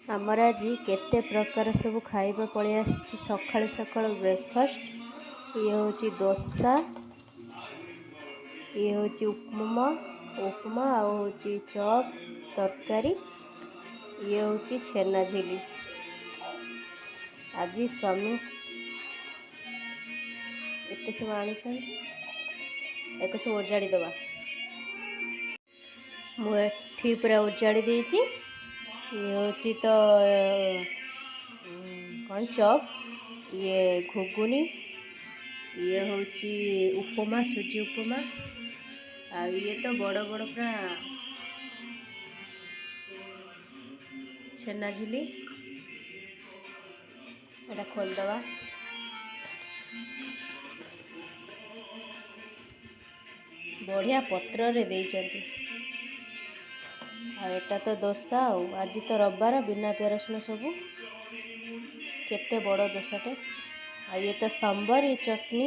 आमर आज केते प्रकार सब खाइबा पलि आछि सकाळु सकाळु ब्रेकफास्ट। ये होची डोसा, ये होची उपमा आ होची चॉप तरकारी, ये होची छेना झिली। आज स्वामी एते सब आनी एक सब उजाड़ी दबा मुठी पूरा उजाड़ी देची। ये होची तो कौन चॉप, ये घुगुनी, ये होची उपमा सुजी उपमा, आ ये तो बड़ बड़ पूरा छेना झिली। एटा खोल दबा। बढ़िया पत्र रे देइचंती। आ एटा तो डोसा। आज तो रविवार बिना प्याज रसुण सबू केते बड़ डोसाटे। आ ये तो सांबर, ये चटनी।